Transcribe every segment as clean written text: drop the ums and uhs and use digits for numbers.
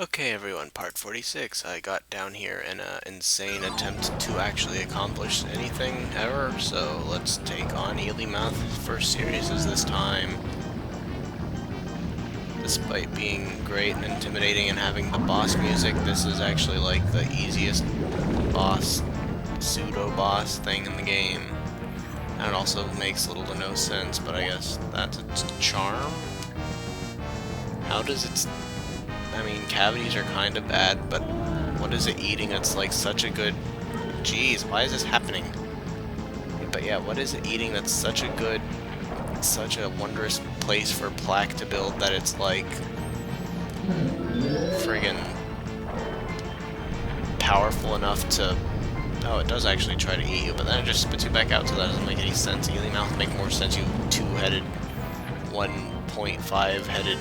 Okay everyone, part 46. I got down here in an insane attempt to actually accomplish anything ever, so let's take on Eely Mouth. First series is this time. Despite being great and intimidating and having the boss music, this is actually like the easiest boss, pseudo-boss thing in the game. And it also makes little to no sense, but I guess that's its charm? How does its... I mean, cavities are kind of bad, but what is it eating that's like such a good... Jeez, why is this happening? But yeah, what is it eating that's such a good... such a wondrous place for plaque to build that it's like... friggin' powerful enough to... Oh, it does actually try to eat you, but then it just spits you back out, so that doesn't make any sense. Eely mouth make more sense, you two-headed, 1.5-headed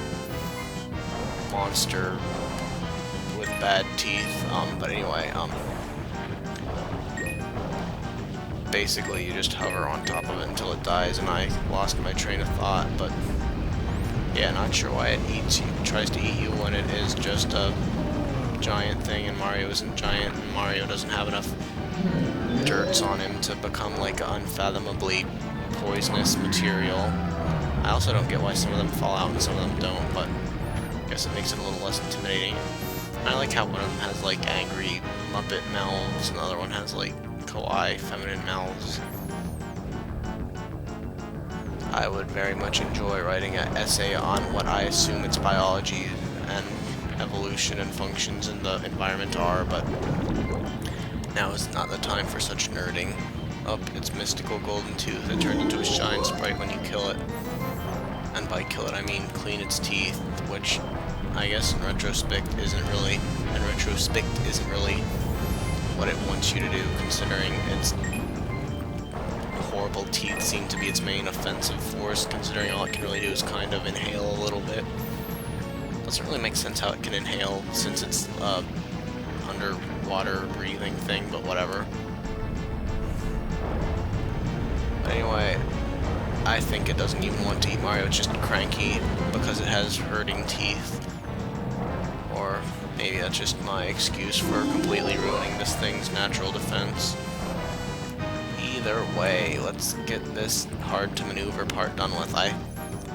monster with bad teeth. But anyway, basically you just hover on top of it until it dies, and I lost my train of thought, but yeah, not sure why it tries to eat you when it is just a giant thing, and Mario isn't giant, and Mario doesn't have enough dirts on him to become like an unfathomably poisonous material. I also don't get why some of them fall out and some of them don't, but I guess it makes it a little less intimidating. I like how one of them has like angry Muppet mouths, and the other one has like kawaii feminine mouths. I would very much enjoy writing an essay on what I assume its biology and evolution and functions in the environment are, but now is not the time for such nerding. Up its mystical golden tooth, it turns into a shine sprite when you kill it. And by kill it, I mean clean its teeth, which I guess in retrospect isn't really what it wants you to do, considering its horrible teeth seem to be its main offensive force, considering all it can really do is kind of inhale a little bit. Doesn't really make sense how it can inhale since it's underwater breathing thing, but whatever. But anyway, I think it doesn't even want to eat Mario, it's just cranky because it has hurting teeth. Or maybe that's just my excuse for completely ruining this thing's natural defense. Either way, let's get this hard to maneuver part done with. I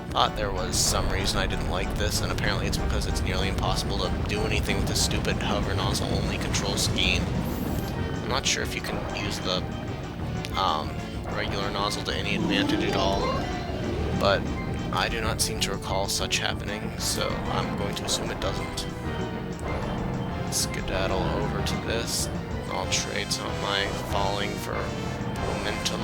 thought there was some reason I didn't like this, and apparently it's because it's nearly impossible to do anything with the stupid hover nozzle only control scheme. I'm not sure if you can use the regular nozzle to any advantage at all, but I do not seem to recall such happening, so I'm going to assume it doesn't. Skedaddle over to this. I'll trade some of my falling for momentum.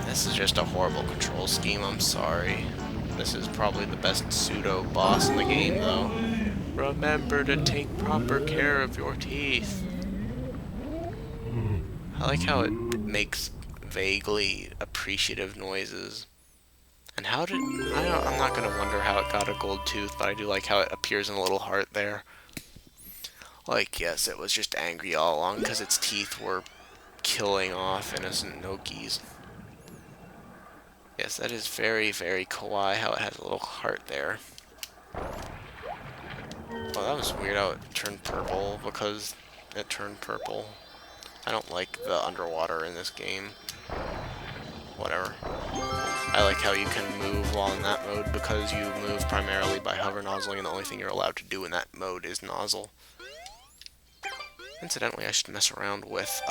This is just a horrible control scheme, I'm sorry. This is probably the best pseudo-boss in the game, though. Remember to take proper care of your teeth. I like how it makes vaguely appreciative noises. And how did... I'm not going to wonder how it got a gold tooth, but I do like how it appears in a little heart there. Like, yes, it was just angry all along because its teeth were killing off innocent Nokis. Yes, that is very, very kawaii how it has a little heart there. Oh, that was weird how it turned purple because it turned purple. I don't like the underwater in this game. Whatever. I like how you can move while in that mode because you move primarily by hover nozzling, and the only thing you're allowed to do in that mode is nozzle. Incidentally, I should mess around with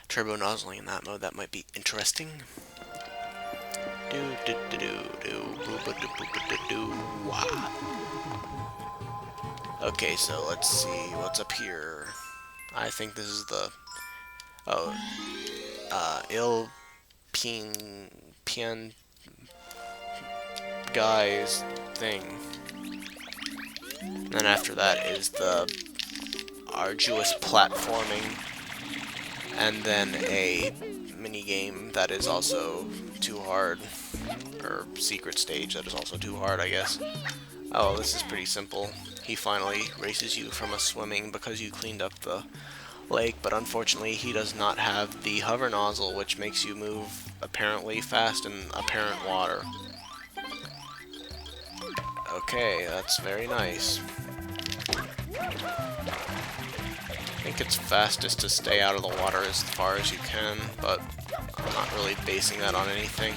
turbo nozzling in that mode. That might be interesting. Okay, so let's see what's up here. I think this is the Pian guy's thing. And then after that is the arduous platforming, and then a mini game that is also too hard, or secret stage that is also too hard, I guess. Oh, this is pretty simple. He finally races you from a swimming because you cleaned up the lake, but unfortunately he does not have the hover nozzle, which makes you move apparently fast in apparent water. Okay, that's very nice. I think it's fastest to stay out of the water as far as you can, but I'm not really basing that on anything.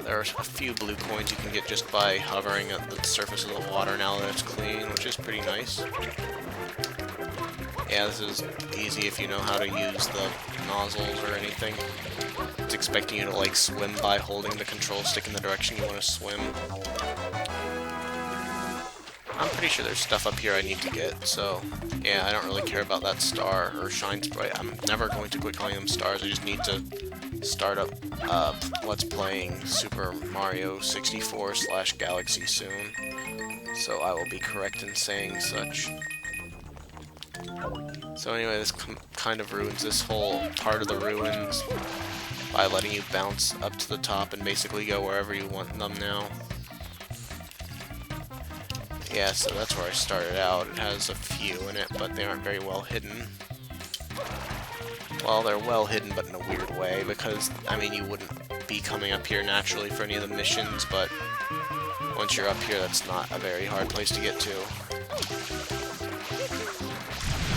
There are a few blue coins you can get just by hovering at the surface of the water now that it's clean, which is pretty nice. Yeah, this is easy if you know how to use the nozzles or anything. It's expecting you to, like, swim by holding the control stick in the direction you want to swim. I'm pretty sure there's stuff up here I need to get, so yeah, I don't really care about that star or shine sprite. I'm never going to quit calling them stars. I just need to start up Let's Playing Super Mario 64/Galaxy soon, so I will be correct in saying such. So anyway, this kind of ruins this whole part of the ruins by letting you bounce up to the top and basically go wherever you want them now. Yeah, so that's where I started out. It has a few in it, but they aren't very well hidden. Well, they're well hidden, but in a weird way, because, I mean, you wouldn't be coming up here naturally for any of the missions, but once you're up here, that's not a very hard place to get to.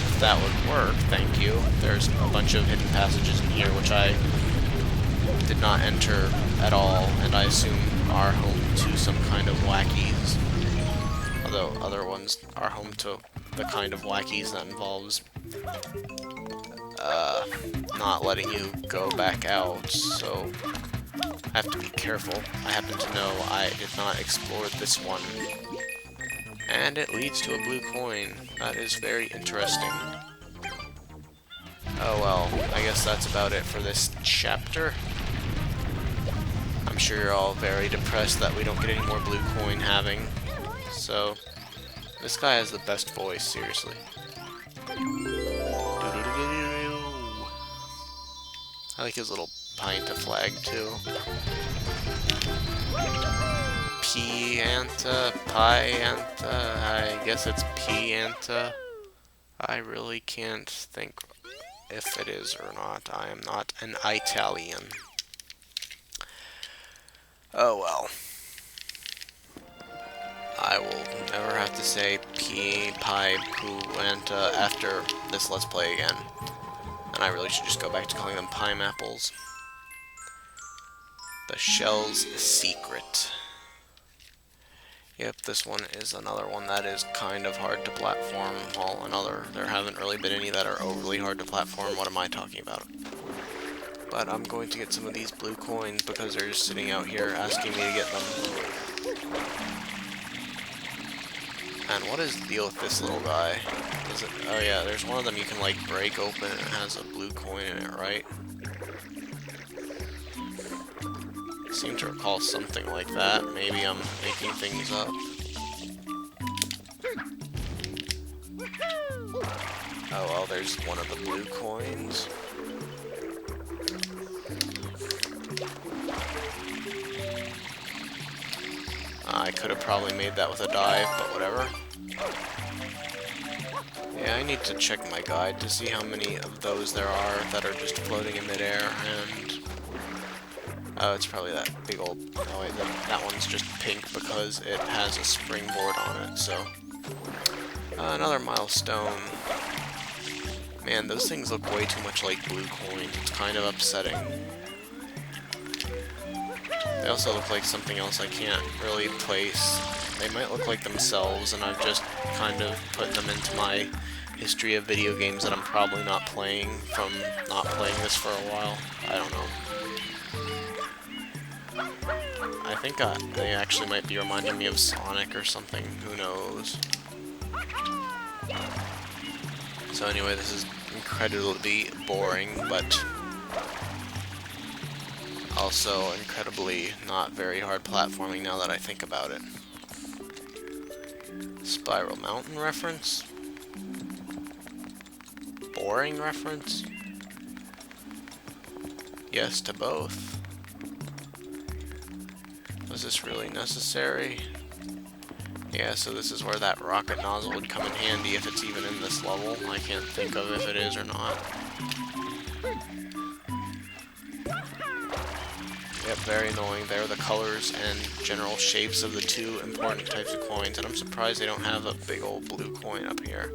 If that would work, thank you. There's a bunch of hidden passages in here, which I did not enter at all, and I assume are home to some kind of wackies. Although other ones are home to the kind of wackies that involves not letting you go back out, so I have to be careful. I happen to know I did not explore this one. And it leads to a blue coin. That is very interesting. Oh well, I guess that's about it for this chapter. I'm sure you're all very depressed that we don't get any more blue coin having. So, this guy has the best voice, seriously. I like his little Pianta flag, too. Pianta, I guess it's Pianta. I really can't think if it is or not. I am not an Italian. Oh well. I will never have to say Pianta after this Let's Play again. And I really should just go back to calling them pineapples. The Shell's Secret. Yep, this one is another one that is kind of hard to platform. Well, there haven't really been any that are overly hard to platform. What am I talking about? But I'm going to get some of these blue coins because they're just sitting out here asking me to get them. And what is the deal with this little guy? Is it? Oh yeah, there's one of them you can like break open and it has a blue coin in it, right? I seem to recall something like that. Maybe I'm making things up. Oh well, there's one of the blue coins. I could have probably made that with a dive, but whatever. Yeah, I need to check my guide to see how many of those there are that are just floating in midair, and... oh, it's probably that big old... oh wait, that one's just pink because it has a springboard on it, so... another milestone. Man, those things look way too much like blue coins. It's kind of upsetting. They also look like something else I can't really place. They might look like themselves, and I've just kind of put them into my history of video games that I'm probably not playing from not playing this for a while. I don't know. I think they actually might be reminding me of Sonic or something. Who knows? So anyway, this is incredibly boring, but... also incredibly not very hard platforming now that I think about it. Spiral Mountain reference? Boring reference? Yes to both. Was this really necessary? Yeah, so this is where that rocket nozzle would come in handy if it's even in this level. I can't think of if it is or not. Yep, very annoying. There are the colors and general shapes of the two important types of coins, and I'm surprised they don't have a big old blue coin up here.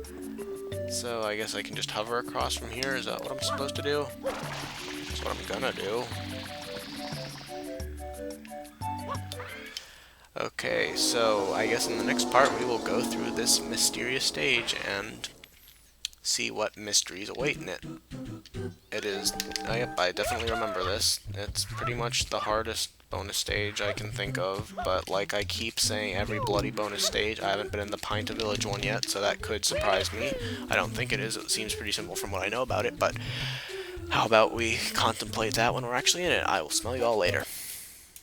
So I guess I can just hover across from here. Is that what I'm supposed to do? That's what I'm gonna do. Okay, so I guess in the next part we will go through this mysterious stage and see what mysteries await in it. It is, yep, I definitely remember this. It's pretty much the hardest bonus stage I can think of, but like I keep saying, every bloody bonus stage, I haven't been in the Pianta Village one yet, so that could surprise me. I don't think it is. It seems pretty simple from what I know about it, but how about we contemplate that when we're actually in it? I will smell you all later.